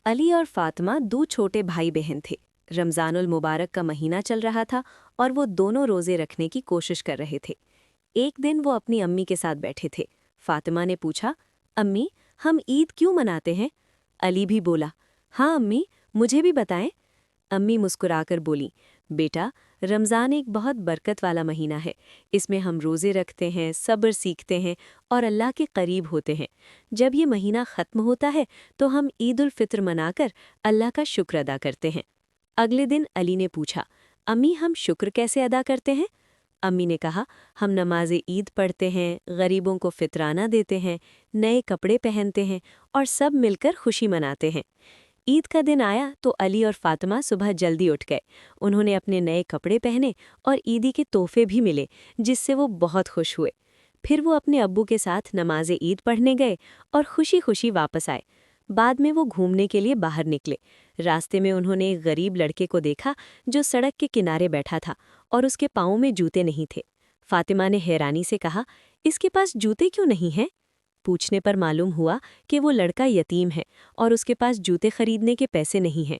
अली और फातिमा दो छोटे भाई बहन थे। रमज़ानुल मुबारक का महीना चल रहा था और वो दोनों रोज़े रखने की कोशिश कर रहे थे। एक दिन वो अपनी अम्मी के साथ बैठे थे। फातिमा ने पूछा, अम्मी, हम ईद क्यों मनाते हैं? अली भी बोला, हाँ अम्मी, मुझे भी बताएं। अम्मी मुस्कुराकर बोली, बेटा, रमज़ान एक बहुत बरकत वाला महीना है। इसमें हम रोज़े रखते हैं, सब्र सीखते हैं और अल्लाह के करीब होते हैं। जब ये महीना ख़त्म होता है तो हम ईद उल फित्र मनाकर अल्लाह का शुक्र अदा करते हैं। अगले दिन अली ने पूछा, अम्मी, हम शुक्र कैसे अदा करते हैं? अम्मी ने कहा, हम नमाज ईद पढ़ते हैं, गरीबों को फितराना देते हैं, नए कपड़े पहनते हैं और सब मिलकर खुशी मनाते हैं। ईद का दिन आया तो अली और फातिमा सुबह जल्दी उठ गए। उन्होंने अपने नए कपड़े पहने और ईदी के तोहफे भी मिले, जिससे वो बहुत खुश हुए। फिर वो अपने अब्बू के साथ नमाज ईद पढ़ने गए और खुशी खुशी वापस आए। बाद में वो घूमने के लिए बाहर निकले। रास्ते में उन्होंने एक गरीब लड़के को देखा जो सड़क के किनारे बैठा था और उसके पाँव में जूते नहीं थे। फातिमा ने हैरानी से कहा, इसके पास जूते क्यों नहीं हैं? पूछने पर मालूम हुआ कि वो लड़का यतीम है और उसके पास जूते खरीदने के पैसे नहीं हैं।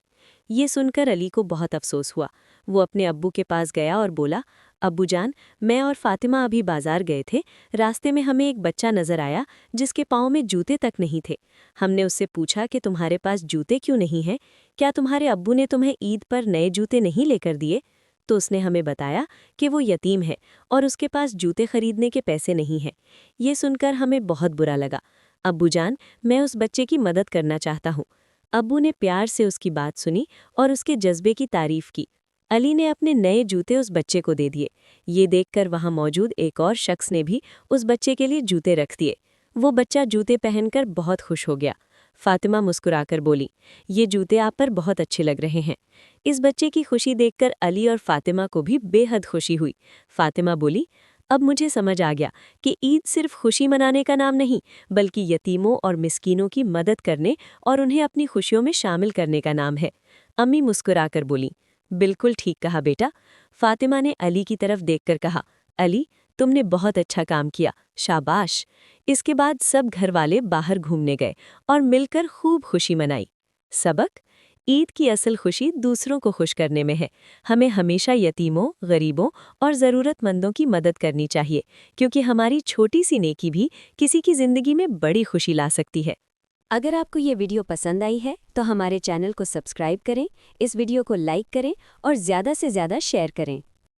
ये सुनकर अली को बहुत अफसोस हुआ। वो अपने अब्बू के पास गया और बोला, अब्बू जान, मैं और फातिमा अभी बाजार गए थे। रास्ते में हमें एक बच्चा नजर आया जिसके पाँव में जूते तक नहीं थे। हमने उससे पूछा कि तुम्हारे पास जूते क्यों नहीं हैं? क्या तुम्हारे अब्बू ने तुम्हें ईद पर नए जूते नहीं लेकर दिए? तो उसने हमें बताया कि वो यतीम है और उसके पास जूते खरीदने के पैसे नहीं हैं। ये सुनकर हमें बहुत बुरा लगा। अब्बू जान, मैं उस बच्चे की मदद करना चाहता हूँ। अब्बू ने प्यार से उसकी बात सुनी और उसके जज्बे की तारीफ की। अली ने अपने नए जूते उस बच्चे को दे दिए। ये देखकर वहाँ मौजूद एक और शख्स ने भी उस बच्चे के लिए जूते रख दिए। वो बच्चा जूते पहनकर बहुत खुश हो गया। फातिमा मुस्कुराकर बोली, ये जूते आप पर बहुत अच्छे लग रहे हैं। इस बच्चे की खुशी देखकर अली और फातिमा को भी बेहद खुशी हुई। फातिमा बोली, अब मुझे समझ आ गया कि ईद सिर्फ खुशी मनाने का नाम नहीं, बल्कि यतीमों और मिस्कीनों की मदद करने और उन्हें अपनी खुशियों में शामिल करने का नाम है। अम्मी मुस्कुराकर बोली, बिल्कुल ठीक कहा बेटा। फातिमा ने अली की तरफ देखकर कहा, अली, तुमने बहुत अच्छा काम किया, शाबाश। इसके बाद सब घर वाले बाहर घूमने गए और मिलकर खूब खुशी मनाई। सबक: ईद की असल खुशी दूसरों को खुश करने में है। हमें हमेशा यतीमों, गरीबों और ज़रूरतमंदों की मदद करनी चाहिए, क्योंकि हमारी छोटी सी नेकी भी किसी की ज़िंदगी में बड़ी खुशी ला सकती है। अगर आपको ये वीडियो पसंद आई है तो हमारे चैनल को सब्सक्राइब करें, इस वीडियो को लाइक करें और ज़्यादा से ज़्यादा शेयर करें।